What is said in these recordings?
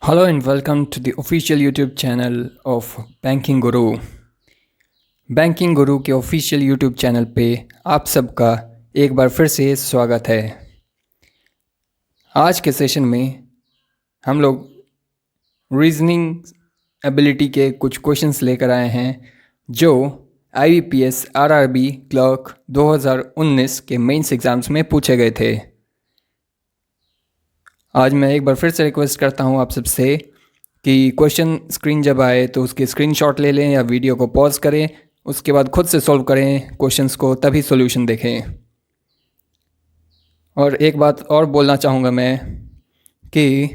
Hello and welcome to the official YouTube channel of banking Guru. Banking गुरु के official YouTube channel पे आप सबका एक बार फिर से स्वागत है। आज के सेशन में हम लोग रीजनिंग एबिलिटी के कुछ क्वेश्चंस लेकर आए हैं जो IBPS RRB क्लर्क 2019 के मेंस एग्ज़ाम्स में पूछे गए थे। आज मैं एक बार फिर से रिक्वेस्ट करता हूँ आप सबसे कि क्वेश्चन स्क्रीन जब आए तो उसके स्क्रीनशॉट ले लें या वीडियो को पॉज करें, उसके बाद खुद से सॉल्व करें क्वेश्चंस को, तभी सॉल्यूशन देखें। और एक बात और बोलना चाहूँगा मैं कि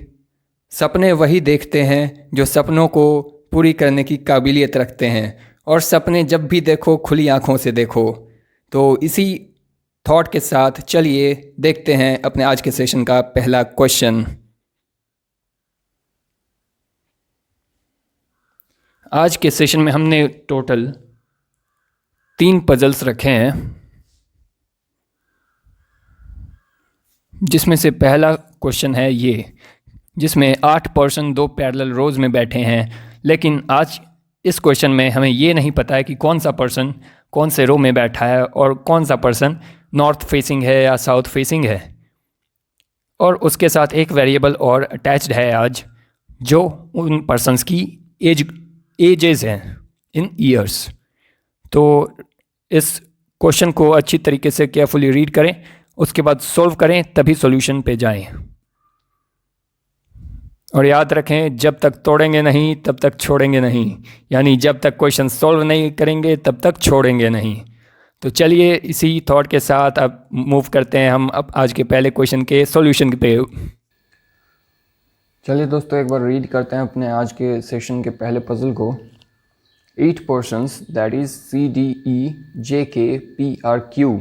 सपने वही देखते हैं जो सपनों को पूरी करने की काबिलियत रखते हैं, और सपने जब भी देखो खुली आँखों से देखो। तो इसी थॉट के साथ चलिए देखते हैं अपने आज के सेशन का पहला क्वेश्चन। आज के सेशन में हमने टोटल 3 पजल्स रखे हैं, जिसमें से पहला क्वेश्चन है ये, जिसमें 8 पर्सन 2 पैरेलल रोज में बैठे हैं। लेकिन आज इस क्वेश्चन में हमें ये नहीं पता है कि कौन सा पर्सन कौन से रो में बैठा है और कौन सा पर्सन नॉर्थ फेसिंग है या साउथ फेसिंग है। और उसके साथ एक वेरिएबल और अटैच्ड है आज, जो उन पर्सन्स की एजेस हैं इन ईयर्स। तो इस क्वेश्चन को अच्छी तरीके से केयरफुली रीड करें, उसके बाद सॉल्व करें, तभी सॉल्यूशन पे जाएं। और याद रखें, जब तक तोड़ेंगे नहीं तब तक छोड़ेंगे नहीं, यानी जब तक क्वेश्चन सॉल्व नहीं करेंगे तब तक छोड़ेंगे नहीं। तो चलिए इसी थॉट के साथ अब मूव करते हैं हम अब आज के पहले क्वेश्चन के सॉल्यूशन पे। चलिए दोस्तों, एक बार रीड करते हैं अपने आज के सेशन के पहले पजल को। 8 persons, that is C, D, E, J, K, P, R, Q,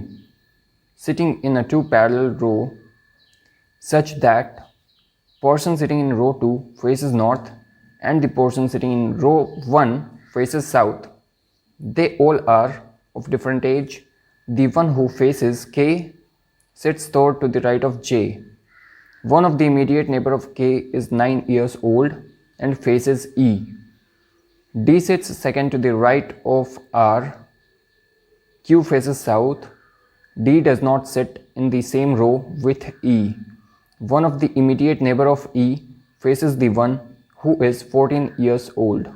sitting in a 2 parallel row such that person sitting in row 2 faces north and the person sitting in row 1 faces south. They all are of different age. The one who faces K sits toward to the right of J. One of the immediate neighbor of K is 9 years old and faces E. D sits second to the right of R. Q faces south. D does not sit in the same row with E. One of the immediate neighbor of E faces the one who is 14 years old.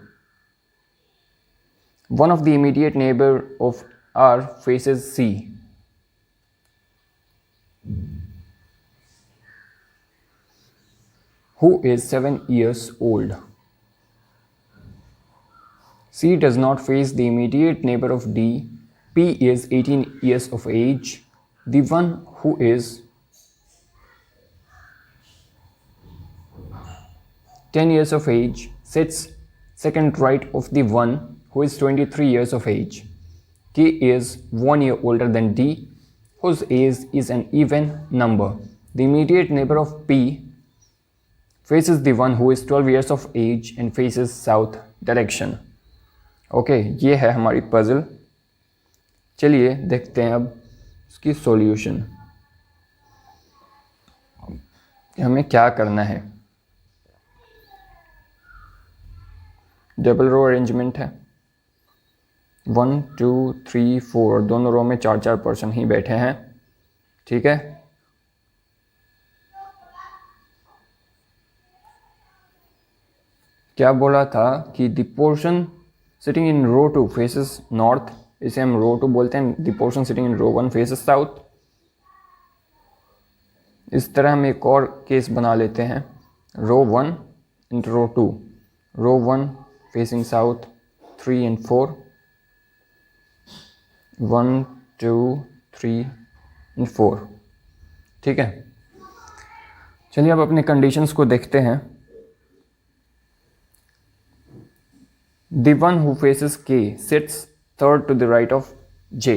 One of the immediate neighbor of R faces C. Who is 7 years old. C does not face the immediate neighbor of D. P is 18 years of age. The one who is 10 years of age sits second right of the one who is 23 years of age. K is 1 year older than D, whose age is an even number. The immediate neighbor of P faces the one who is 12 years of age and faces south direction. Okay, ये है हमारी puzzle. चलिए देखते हैं अब इसकी solution, हमें क्या करना है। डबल रो अरेंजमेंट है, 1 2 3 4, दोनों रो में 4 पर्सन ही बैठे हैं। ठीक है, क्या बोला था कि the portion sitting in row 2 faces north, इसे हम रो 2 बोलते हैं। The portion sitting in row 1 faces south. इस तरह हम एक और केस बना लेते हैं, row 1 in row 2, row 1 facing south, 3 and 4, 1 2 3 and 4। ठीक है, चलिए अब अपने कंडीशंस को देखते हैं। The one who faces K sits third to the right of J.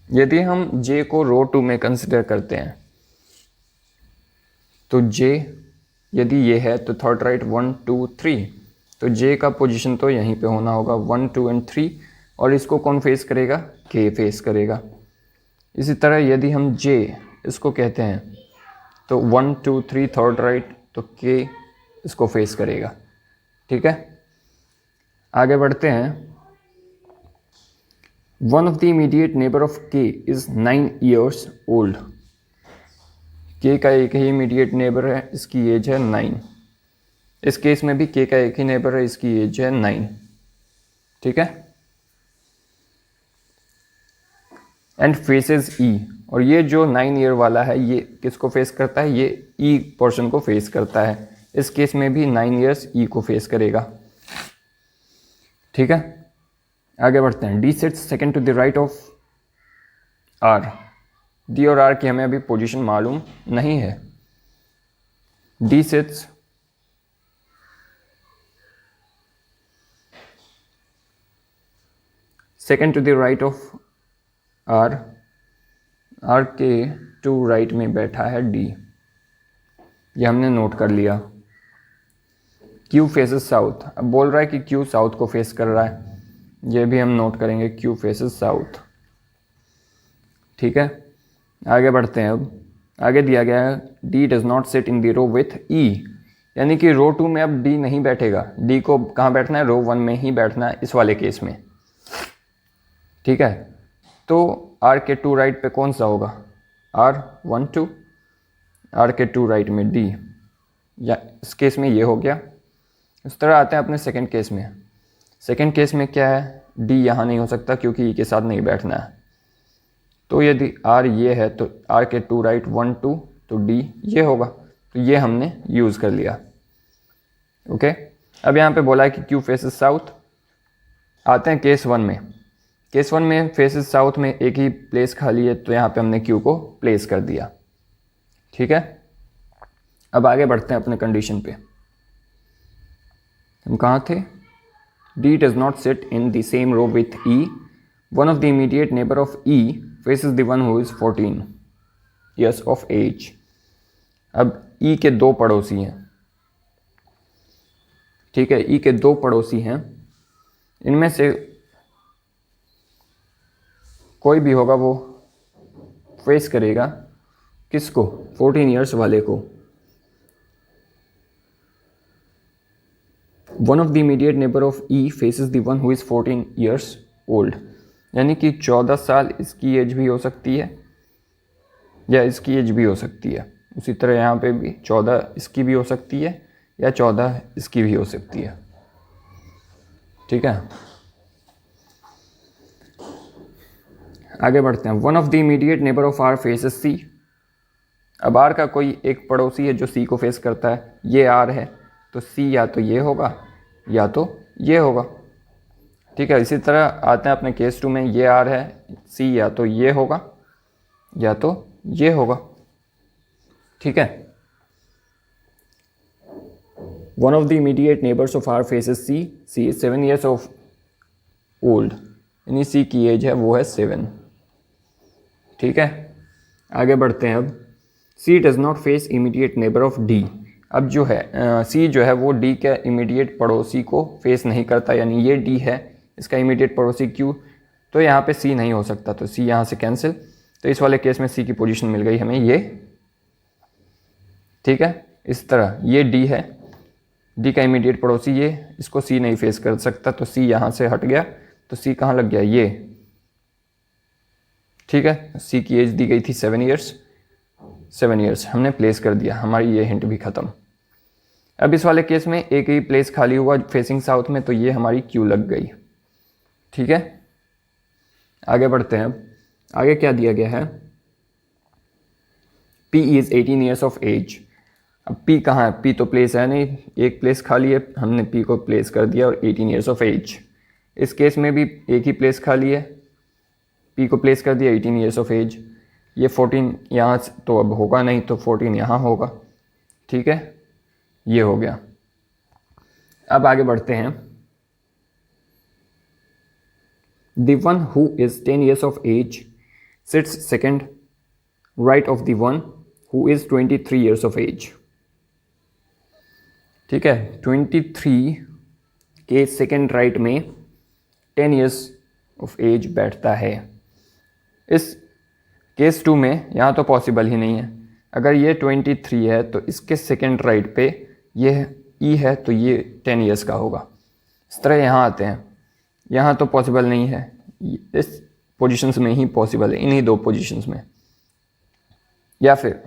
यदि हम J को रो 2 में कंसिडर करते हैं तो J यदि ये है तो थर्ड राइट 1 2 3, तो J का पोजीशन तो यहीं पे होना होगा 1 2 and 3, और इसको कौन फेस करेगा? K फेस करेगा। इसी तरह यदि हम J इसको कहते हैं तो 1 2 3 थर्ड राइट, तो के इसको फेस करेगा। ठीक है, आगे बढ़ते हैं। One of the immediate neighbour of के इज 9 years ओल्ड। के का एक ही इमीडिएट नेबर है, इसकी एज है 9। इस केस में भी के का एक ही नेबर है, इसकी एज है 9। ठीक है, एंड फेसेस ई, और ये जो 9 ईयर वाला है ये किसको फेस करता है, ये ई पोर्शन को फेस करता है। इस केस में भी 9 ईयर्स ई को फेस करेगा। ठीक है, आगे बढ़ते हैं। D sits second to the right of R. D और आर की हमें अभी पोजीशन मालूम नहीं है। D sits second to the right of R. R के टू राइट में बैठा है डी, ये हमने नोट कर लिया। Q faces south. अब बोल रहा है कि क्यू साउथ को फेस कर रहा है, ये भी हम नोट करेंगे, क्यू फेसेस साउथ। ठीक है, आगे बढ़ते हैं। अब आगे दिया गया है D does not sit in the row with E, यानी कि रो 2 में अब डी नहीं बैठेगा। डी को कहाँ बैठना है, रो 1 में ही बैठना है इस वाले केस में। ठीक है, तो आर के टू राइट पे कौन सा होगा, R1 2, आर के टू राइट में डी, या इस केस में ये हो गया। इस तरह आते हैं अपने सेकंड केस में। सेकंड केस में क्या है, डी यहाँ नहीं हो सकता क्योंकि ई के साथ नहीं बैठना है। तो यदि आर ये है तो आर के टू राइट 1 2, तो डी ये होगा। तो ये हमने यूज़ कर लिया। ओके, अब यहाँ पे बोला है कि क्यू फेसेस साउथ। आते हैं केस 1 में। केस 1 में फेसेस साउथ में एक ही प्लेस खाली है, तो यहाँ पे हमने क्यू को प्लेस कर दिया। ठीक है, अब आगे बढ़ते हैं अपने कंडीशन पे। हम कहाँ थे, D does not sit in the same row with E. One of the immediate neighbor of E faces the one who is 14 years of age. अब E के दो पड़ोसी हैं। ठीक है, E के दो पड़ोसी हैं, इनमें से कोई भी होगा वो फेस करेगा किसको, 14 ईयर्स वाले को। One of the immediate neighbour of E faces the one who is 14 years old, यानी कि 14 साल इसकी एज भी हो सकती है या इसकी एज भी हो सकती है। उसी तरह यहाँ पे भी 14 इसकी भी हो सकती है या 14 इसकी भी हो सकती है। ठीक है, आगे बढ़ते हैं। One of the immediate neighbour of R faces C. अब आर का कोई एक पड़ोसी है जो सी को फेस करता है, ये आर है, तो सी या तो ये होगा या तो ये होगा। ठीक है, इसी तरह आते हैं अपने केस 2 में। ये आर है, सी या तो ये होगा या तो ये होगा। ठीक है, one of the immediate neighbours of R faces C. C is 7 years of old, यानी सी की एज है वो है 7। ठीक है, आगे बढ़ते हैं। अब C does not face immediate neighbour of D. अब जो है सी जो है वो डी के इमीडिएट पड़ोसी को फेस नहीं करता, यानी ये डी है, इसका इमीडिएट पड़ोसी क्यू, तो यहाँ पे सी नहीं हो सकता, तो सी यहाँ से कैंसिल। तो इस वाले केस में सी की पोजीशन मिल गई हमें ये। ठीक है, इस तरह ये डी है, डी का इमीडिएट पड़ोसी ये, इसको सी नहीं फेस कर सकता, तो सी यहाँ से हट गया, तो सी कहाँ लग गया, ये। ठीक है, सी की एज दी गई थी 7 ईयर्स, 7 ईयर्स हमने प्लेस कर दिया, हमारी ये हिंट भी ख़त्म। अब इस वाले केस में एक ही प्लेस खाली हुआ फेसिंग साउथ में, तो ये हमारी क्यू लग गई। ठीक है, आगे बढ़ते हैं। अब आगे क्या दिया गया है, P is 18 years of age. अब P कहाँ है, P तो प्लेस है नहीं, एक प्लेस खाली है, हमने P को प्लेस कर दिया और 18 ईयर्स ऑफ एज। इस केस में भी एक ही प्लेस खाली है, P को प्लेस कर दिया 18 ईयर्स ऑफ एज। ये 14 यहाँ तो अब होगा नहीं, तो 14 यहाँ होगा। ठीक है, ये हो गया। अब आगे बढ़ते हैं। The one who is 10 years of age sits second right of the one who is 23 years of age. ठीक है, 23 के सेकेंड राइट में 10 ईयर्स ऑफ एज बैठता है। इस केस 2 में यहाँ तो पॉसिबल ही नहीं है, अगर ये 23 है तो इसके सेकेंड राइट पे ये ई है, तो ये 10 ईयर्स का होगा। इस तरह यहाँ आते हैं, यहाँ तो पॉसिबल नहीं है, इस पोजीशंस में ही पॉसिबल है, इन्हीं दो पोजीशंस में। या फिर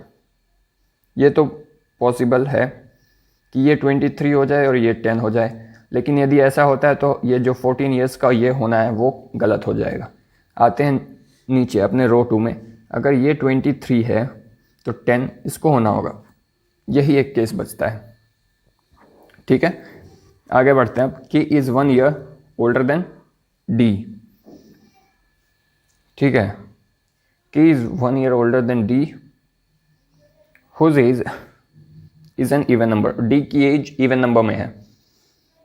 ये तो पॉसिबल है कि ये 23 हो जाए और ये 10 हो जाए, लेकिन यदि ऐसा होता है तो ये जो 14 ईयर्स का ये होना है वो गलत हो जाएगा। आते हैं नीचे अपने रो 2 में, अगर ये 23 है तो 10 इसको होना होगा, यही एक केस बचता है। ठीक है, आगे बढ़ते हैं। अब K is 1 year older than D. ठीक है, K is 1 year older than D whose age is an even number. D की एज इवन नंबर में है,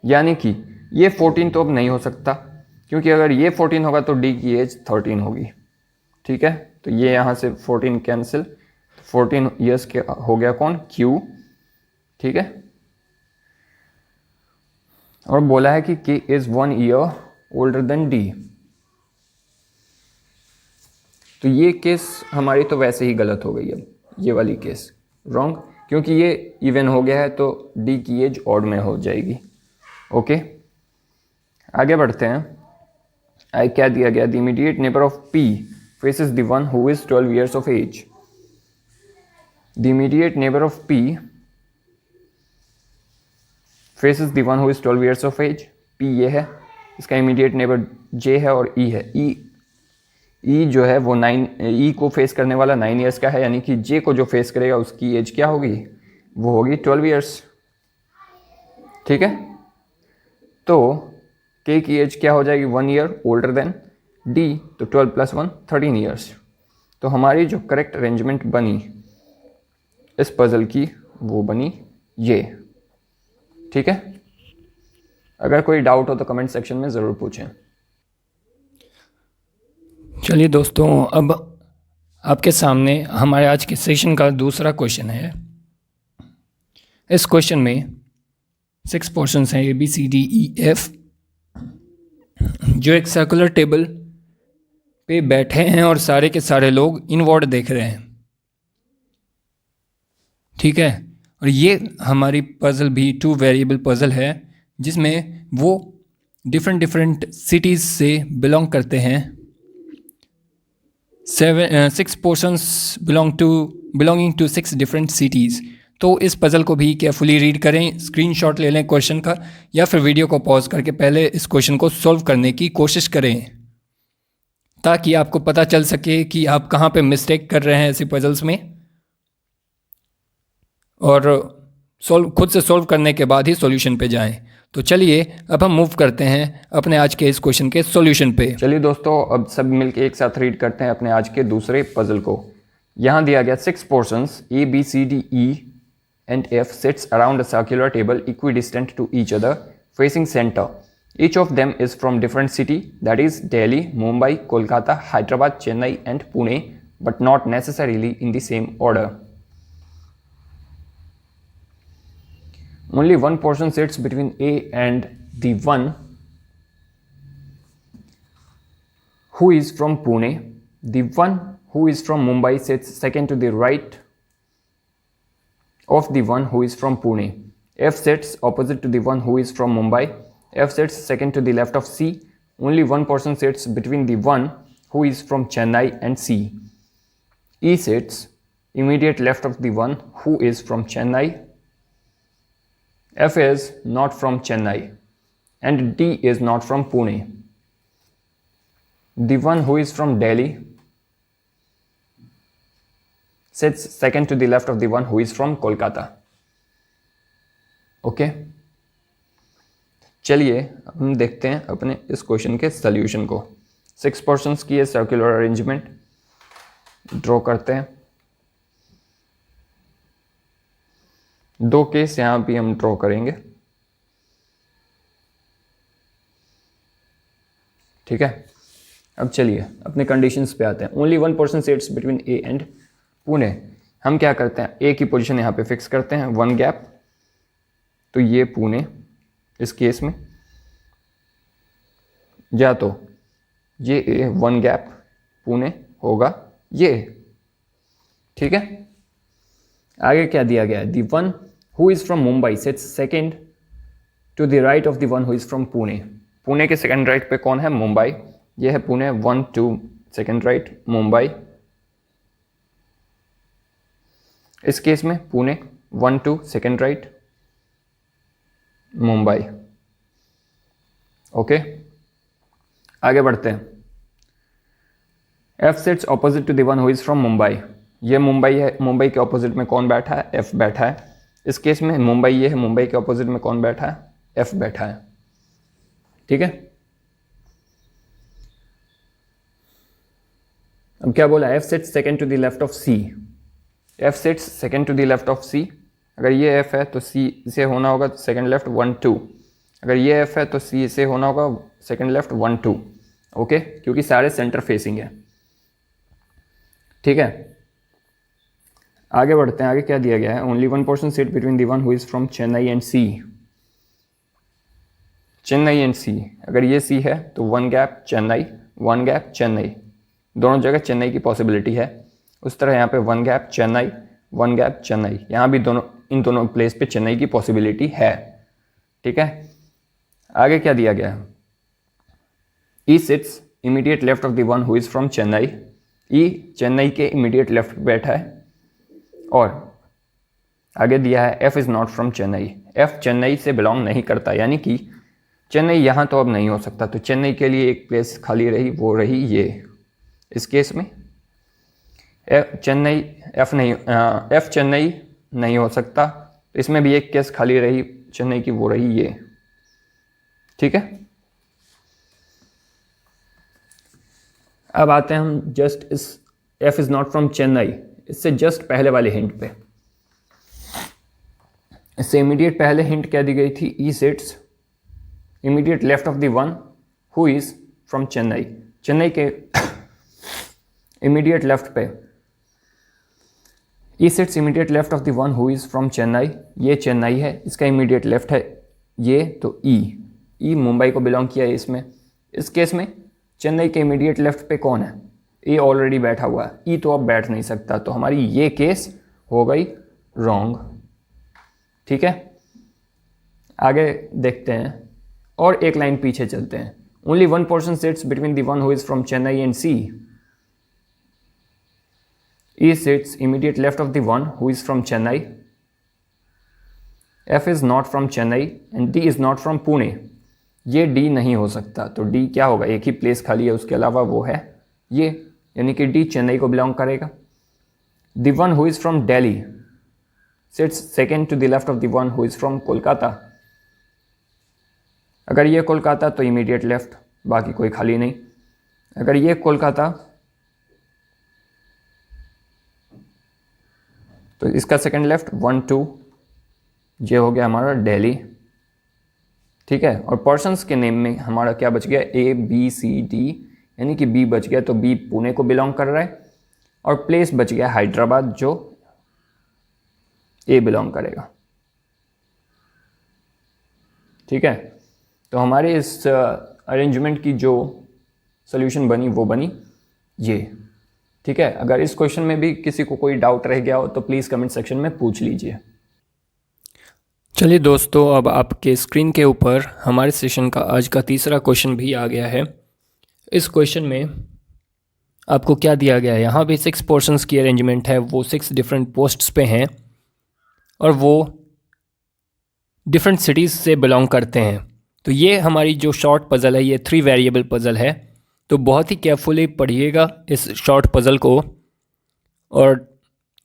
यानी कि ये 14 तो अब नहीं हो सकता, क्योंकि अगर ये 14 होगा तो डी की एज 13 होगी। ठीक है, तो ये यहाँ से 14 कैंसिल, 14 ईयर्स के हो गया कौन, क्यू। ठीक है, और बोला है कि के is 1 year older than D. तो ये केस हमारी तो वैसे ही गलत हो गई, अब ये वाली केस रॉन्ग, क्योंकि ये इवन हो गया है तो डी की एज ऑड में हो जाएगी। ओके, आगे बढ़ते हैं। आई क्या दिया गया, the immediate neighbour of P faces the one who is 12 years of age. The immediate neighbour of P faces the one who is 12 years of age. P ये है, इसका इमीडिएट नेबर जे है और ई है। ई जो है वो 9, ई को फेस करने वाला 9 ईयर्स का है, यानी कि जे को जो फेस करेगा उसकी एज क्या होगी, वो होगी 12 ईयर्स। ठीक है, तो के की एज क्या हो जाएगी, 1 ईयर ओल्डर देन डी, तो 12 + 1 13 ईयर्स। तो हमारी जो करेक्ट अरेंजमेंट बनी इस पजल की वो बनी ये। ठीक है, अगर कोई डाउट हो तो कमेंट सेक्शन में ज़रूर पूछें। चलिए दोस्तों, अब आपके सामने हमारे आज के सेशन का दूसरा क्वेश्चन है। इस क्वेश्चन में 6 पोर्शंस हैं, ABCDEF, जो एक सर्कुलर टेबल पे बैठे हैं और सारे के सारे लोग इनवर्ड देख रहे हैं। ठीक है, और ये हमारी पजल भी 2 वेरिएबल पजल है, जिसमें वो डिफरेंट सिटीज़ से बिलोंग करते हैं। 6 portions belonging to 6 different cities. तो इस पज़ल को भी केयरफुली रीड करें, स्क्रीनशॉट ले लें क्वेश्चन का, या फिर वीडियो को पॉज करके पहले इस क्वेश्चन को सॉल्व करने की कोशिश करें, ताकि आपको पता चल सके कि आप कहाँ पे मिस्टेक कर रहे हैं ऐसी पज़ल्स में, और खुद से सॉल्व करने के बाद ही सॉल्यूशन पे जाएं। तो चलिए अब हम मूव करते हैं अपने आज के इस क्वेश्चन के सॉल्यूशन पे। चलिए दोस्तों, अब सब मिलके एक साथ रीड करते हैं अपने आज के दूसरे पजल को। यहाँ दिया गया 6 portions ABCDE and F sits around a circular table equidistant to each other, facing center. Each of them is from different city, that is Delhi, Mumbai, Kolkata, Hyderabad, Chennai and Pune, but not necessarily in the same order. Only one portion sits between A and the one who is from Pune. The one who is from Mumbai sits second to the right of the one who is from Pune. F sits opposite to the one who is from Mumbai. F sits second to the left of C. Only one person sits between the one who is from Chennai and C. E sits immediate left of the one who is from Chennai. F is not from Chennai and D is not from Pune. The one who is from Delhi sits second to the left of the one who is from Kolkata. Okay, चलिए हम देखते हैं अपने इस question के solution को। 6 portions की ये सर्कुलर अरेंजमेंट ड्रॉ करते हैं। 2 केस यहाँ भी हम ड्रॉ करेंगे। ठीक है, अब चलिए अपने कंडीशंस पे आते हैं। Only one person sits between A and Pune. हम क्या करते हैं, ए की पोजीशन यहाँ पे फिक्स करते हैं, 1 गैप, तो ये पुणे इस केस में, या तो ये ए 1 गैप पुणे होगा ये। ठीक है, आगे क्या दिया गया है, the one who is from Mumbai sits second to the right of the one who is from Pune. Pune के सेकेंड राइट पे कौन है, मुंबई। ये है पुणे, 1 2 सेकेंड राइट मुंबई। इस केस में Pune 1 2 second right Mumbai. Okay, आगे बढ़ते हैं। F sits opposite to the one who is from Mumbai. ये मुंबई है, मुंबई के ऑपोजिट में कौन बैठा है, एफ बैठा है। इस केस में मुंबई ये है, मुंबई के ऑपोजिट में कौन बैठा है, एफ बैठा है। ठीक है, अब क्या बोला, F sits second to the left of C. F sits second to the left of C. अगर ये एफ है तो सी से होना होगा सेकेंड लेफ्ट 1 2। अगर ये एफ है तो सी से होना होगा सेकेंड लेफ्ट 1 2। ओके, क्योंकि सारे सेंटर फेसिंग है। ठीक है, आगे बढ़ते हैं। आगे क्या दिया गया है, only 1% sit between the one who is from Chennai and C. Chennai and C, अगर ये सी है तो 1 गैप चेन्नई, 1 गैप चेन्नई, दोनों जगह चेन्नई की पॉसिबिलिटी है। उस तरह यहाँ पे 1 गैप चेन्नई, 1 गैप चेन्नई, यहाँ भी दोनों, इन दोनों प्लेस पे चेन्नई की पॉसिबिलिटी है। ठीक है, आगे क्या दिया गया है, E sits immediate left of the one who is from Chennai. E Chennai के इमीडिएट लेफ्ट बैठा है। और आगे दिया है F is not from Chennai. F Chennai से बिलोंग नहीं करता, यानी कि चेन्नई यहाँ तो अब नहीं हो सकता, तो चेन्नई के लिए एक प्लेस खाली रही, वो रही ये। इस केस में चेन्नई एफ नहीं, एफ चेन्नई नहीं हो सकता, तो इसमें भी एक केस खाली रही चेन्नई की, वो रही ये। ठीक है, अब आते हैं हम जस्ट इस F is not from Chennai, इससे जस्ट पहले वाले हिंट पे। इससे इमीडिएट पहले हिंट क्या दी गई थी, E sits immediate left of the one who is from Chennai. Chennai के इमीडिएट लेफ्ट पे E sits immediate left of the one who is from Chennai. ये चेन्नई है, इसका इमीडिएट लेफ्ट है ये, तो ई मुंबई को बिलोंग किया है इसमें। इस केस में चेन्नई के इमीडिएट लेफ्ट पे कौन है, ए ऑलरेडी बैठा हुआ है, ई तो अब बैठ नहीं सकता, तो हमारी ये केस हो गई रॉन्ग। ठीक है, आगे देखते हैं और एक लाइन पीछे चलते हैं। Only 1% sits between the one who is from Chennai and C. E sits immediate left of the one who is from Chennai. F is not from Chennai and D is not from Pune. ये डी नहीं हो सकता, तो D क्या होगा, एक ही place खाली है उसके अलावा, वो है ये, यानी कि डी चेन्नई को बिलोंग करेगा। The one who is from Delhi sits second to the left of the one who is from Kolkata. अगर ये कोलकाता तो इमीडिएट लेफ्ट, बाकी कोई खाली नहीं। अगर ये कोलकाता तो इसका सेकेंड लेफ्ट 1 2, ये हो गया हमारा दिल्ली। ठीक है, और पर्सन्स के नेम में हमारा क्या बच गया, ए बी सी डी, यानी कि बी बच गया, तो बी पुणे को बिलोंग कर रहा है। और प्लेस बच गया हैदराबाद, जो ए बिलोंग करेगा। ठीक है, तो हमारे इस अरेंजमेंट की जो सॉल्यूशन बनी वो बनी ये। ठीक है, अगर इस क्वेश्चन में भी किसी को कोई डाउट रह गया हो तो प्लीज़ कमेंट सेक्शन में पूछ लीजिए। चलिए दोस्तों, अब आपके स्क्रीन के ऊपर हमारे सेशन का आज का तीसरा क्वेश्चन भी आ गया है। इस क्वेश्चन में आपको क्या दिया गया है, यहाँ भी 6 पोर्शंस की अरेंजमेंट है, वो 6 डिफरेंट पोस्ट्स पे हैं और वो डिफरेंट सिटीज़ से बिलोंग करते हैं। तो ये हमारी जो शॉर्ट पज़ल है, ये 3 वेरिएबल पज़ल है, तो बहुत ही केयरफुली पढ़िएगा इस शॉर्ट पज़ल को, और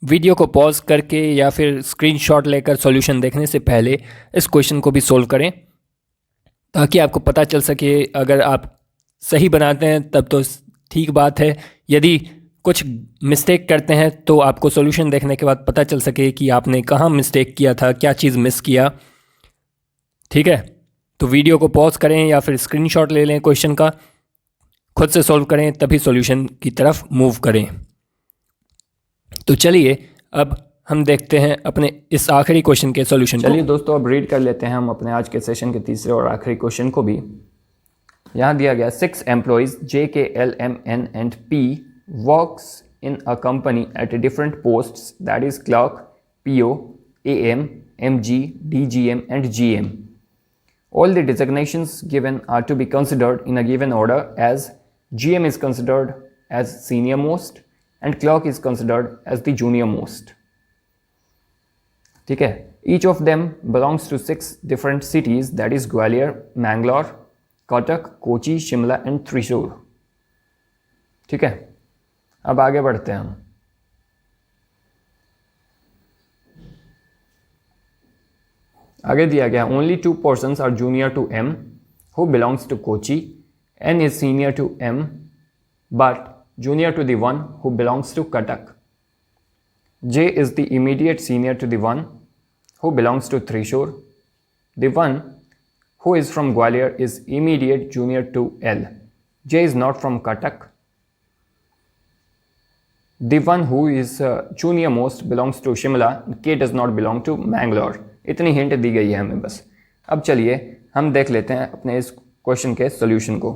वीडियो को पॉज करके या फिर स्क्रीनशॉट लेकर सॉल्यूशन देखने से पहले इस क्वेश्चन को भी सोल्व करें, ताकि आपको पता चल सके। अगर आप सही बनाते हैं तब तो ठीक बात है, यदि कुछ मिस्टेक करते हैं तो आपको सॉल्यूशन देखने के बाद पता चल सके कि आपने कहाँ मिस्टेक किया था, क्या चीज़ मिस किया। ठीक है, तो वीडियो को पॉज करें या फिर स्क्रीनशॉट ले लें क्वेश्चन का, खुद से सॉल्व करें, तभी सॉल्यूशन की तरफ मूव करें। तो चलिए अब हम देखते हैं अपने इस आखिरी क्वेश्चन के सॉल्यूशन को। चलिए दोस्तों, अब रीड कर लेते हैं हम अपने आज के सेशन के तीसरे और आखिरी क्वेश्चन को भी। यहाँ दिया गया 6 employees JK, L, M, N and P works in a company at different posts, that is clerk, PO, AM, MG, DGM and GM. All the designations given are to be considered in a given order, as GM is considered as senior most and clerk is considered as the junior most. ठीक है. Each of them belongs to 6 different cities, that is Gwalior, Mangalore, Cuttack, Kochi, Shimla and Thrissur. ठीक है. अब आगे बढ़ते हैं हम. आगे दिया गया only 2 persons are junior to M who belongs to Kochi. N is senior to M but junior to the one who belongs to Cuttack. J is the immediate senior to the one who belongs to Thrissur. The one who is from Gwalior is immediate junior to L. J is not from Cuttack. The one who is junior most belongs to Shimla. K does not belong to Mangalore. इतनी hint दी गई है हमें बस. अब चलिए हम देख लेते हैं अपने इस क्वेश्चन के सॉल्यूशन को.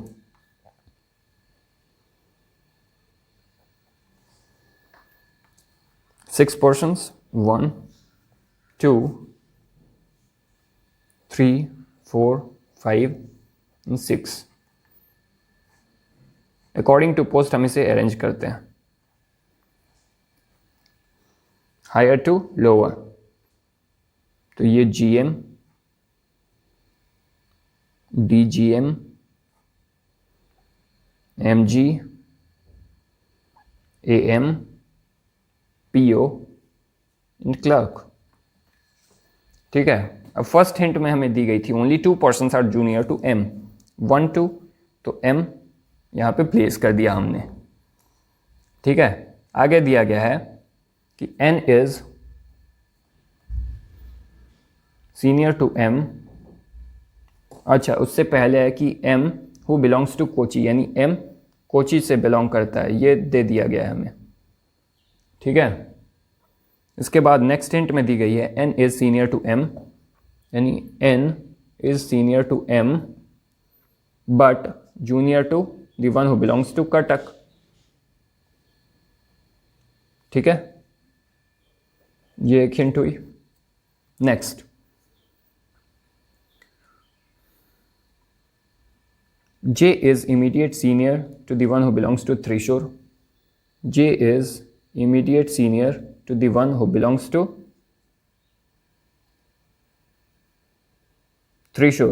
Six persons, 1, 2, 3, 4, 5 and 6. According to post हम इसे अरेंज करते हैं. हायर टू लोअर, तो ये GM, DGM, MG, AM, PO and clerk. ठीक है. अब फर्स्ट हिंट में हमें दी गई थी only 2 persons are junior to M. 1, 2, तो M यहाँ पे प्लेस कर दिया हमने. ठीक है. आगे दिया गया है कि N is senior to M. अच्छा, उससे पहले है कि M who belongs to Kochi, यानी M कोची से बिलोंग करता है, ये दे दिया गया है हमें. ठीक है. इसके बाद नेक्स्ट हिंट में दी गई है N is senior to M, यानी N is senior to M but junior to the one who belongs to Cuttack. ठीक है. ये एक हिंट हुई. Next, J is immediate senior to the one who belongs to Thrissur. J is immediate senior to the one who belongs to Thrissur.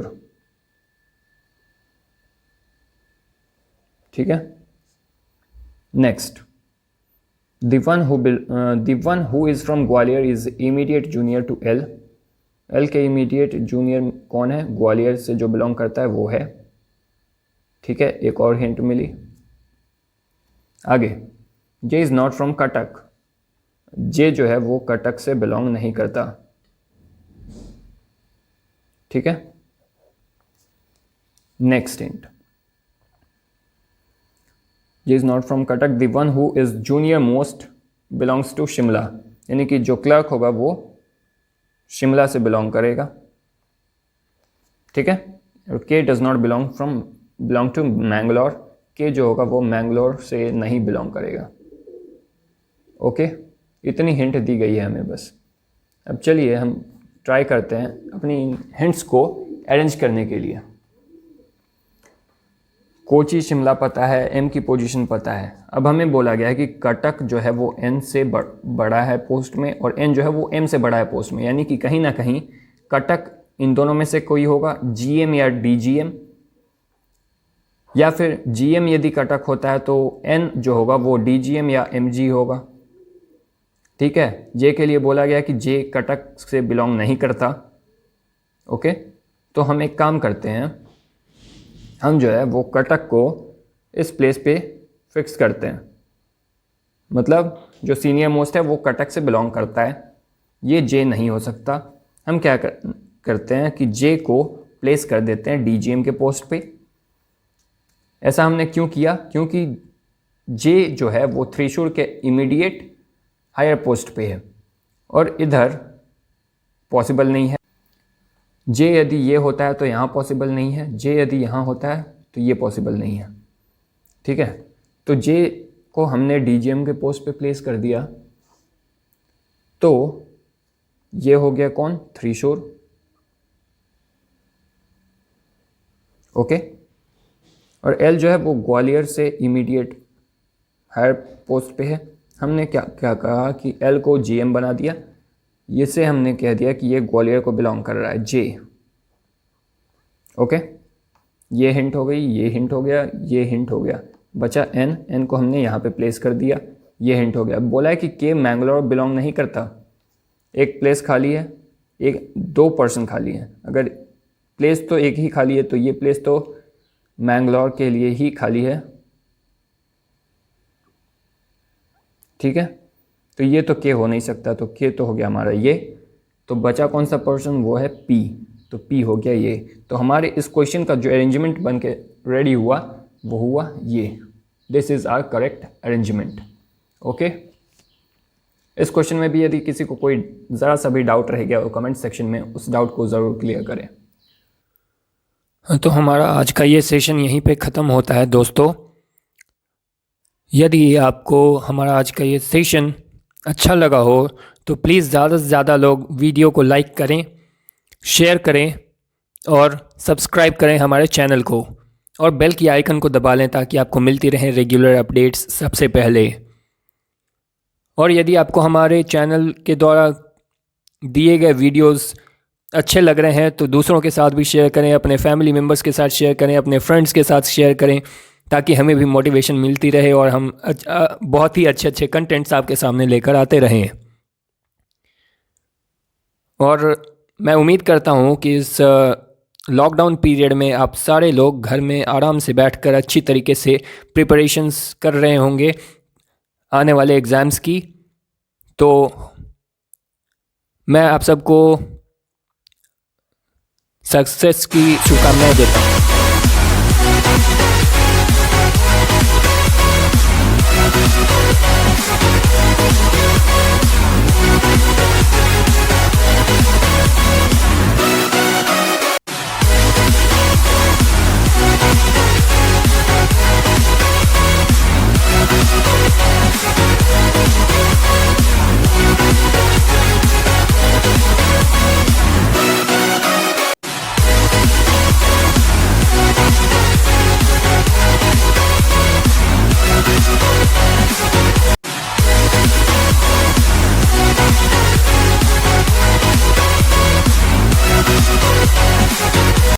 ठीक है. Next, the one who is from Gwalior is immediate junior to L. L के immediate junior कौन है? ग्वालियर से जो belong करता है वो है. ठीक है. एक और हिंट मिली. आगे, J is not from Cuttack. J जो है वो कटक से बिलोंग नहीं करता. ठीक है. Next hint, J is not from Cuttack. The one who is junior most belongs to Shimla, यानी कि जो क्लर्क होगा वो शिमला से बिलोंग करेगा. ठीक है. और K does not belong to Mangalore. के जो होगा वो मैंगलोर से नहीं बिलोंग करेगा. ओके. इतनी हिंट दी गई है हमें बस. अब चलिए हम ट्राई करते हैं अपनी हिंट्स को अरेंज करने के लिए. कोची शिमला पता है, M की पोजीशन पता है. अब हमें बोला गया है कि कटक जो है वो N से बड़ा है पोस्ट में और N जो है वो M से बड़ा है पोस्ट में, यानी कि कहीं ना कहीं कटक इन दोनों में से कोई होगा, GM या DGM, या फिर GM यदि कटक होता है तो N जो होगा वो DGM या MG होगा. ठीक है. J के लिए बोला गया कि J कटक से बिलोंग नहीं करता. ओके. तो हम एक काम करते हैं, हम जो है वो कटक को इस प्लेस पे फिक्स करते हैं. मतलब जो सीनियर मोस्ट है वो कटक से बिलोंग करता है, ये J नहीं हो सकता. हम क्या करते हैं कि J को प्लेस कर देते हैं DGM के पोस्ट पे. ऐसा हमने क्यों किया? क्योंकि J जो है वो थ्रिशूर के इमीडिएट हायर पोस्ट पे है और इधर पॉसिबल नहीं है. J यदि ये होता है तो यहाँ पॉसिबल नहीं है. J यदि यहाँ होता है तो ये पॉसिबल नहीं है. ठीक है. तो J को हमने DGM के पोस्ट पे प्लेस कर दिया. तो ये हो गया कौन, थ्रीशोर, ओके। और एल जो है वो ग्वालियर से इमीडिएट हायर पोस्ट पे है। हमने क्या क्या कहा कि एल को जीएम बना दिया, ये से हमने कह दिया कि ये ग्वालियर को बिलोंग कर रहा है, जे, ओके। ये हिंट हो गई, ये हिंट हो गया, ये हिंट हो गया, बचा एन, एन को हमने यहाँ पे प्लेस कर दिया, ये हिंट हो गया। बोला है कि के मैंगलोर बिलोंग नहीं करता, एक प्लेस खाली है, एक 2 पर्सन खाली है। अगर प्लेस तो एक ही खाली है तो ये प्लेस तो मैंगलोर के लिए ही खाली है, ठीक है। तो ये तो के हो नहीं सकता, तो के तो हो गया हमारा ये। तो बचा कौन सा पर्सन, वो है पी, तो पी हो गया ये। तो हमारे इस क्वेश्चन का जो अरेंजमेंट बन के रेडी हुआ वो हुआ ये, this is our correct arrangement, okay. इस क्वेश्चन में भी यदि किसी को कोई ज़रा सा भी डाउट रह गया वो कमेंट सेक्शन में उस डाउट को ज़रूर क्लियर करें। तो हमारा आज का ये सेशन यहीं पे ख़त्म होता है दोस्तों। यदि आपको हमारा आज का ये सेशन अच्छा लगा हो तो प्लीज़ ज़्यादा से ज़्यादा लोग वीडियो को लाइक करें, शेयर करें और सब्सक्राइब करें हमारे चैनल को, और बेल की आइकन को दबा लें ताकि आपको मिलती रहें रेगुलर अपडेट्स सबसे पहले। और यदि आपको हमारे चैनल के द्वारा दिए गए वीडियोस अच्छे लग रहे हैं तो दूसरों के साथ भी शेयर करें, अपने फैमिली मेम्बर्स के साथ शेयर करें, अपने फ्रेंड्स के साथ शेयर करें, ताकि हमें भी मोटिवेशन मिलती रहे और हम बहुत ही अच्छे अच्छे कंटेंट्स आपके सामने लेकर आते रहें। और मैं उम्मीद करता हूँ कि इस लॉकडाउन पीरियड में आप सारे लोग घर में आराम से बैठकर अच्छी तरीके से प्रिपरेशंस कर रहे होंगे आने वाले एग्ज़ाम्स की। तो मैं आप सबको सक्सेस की शुभकामनाएं देता हूँ।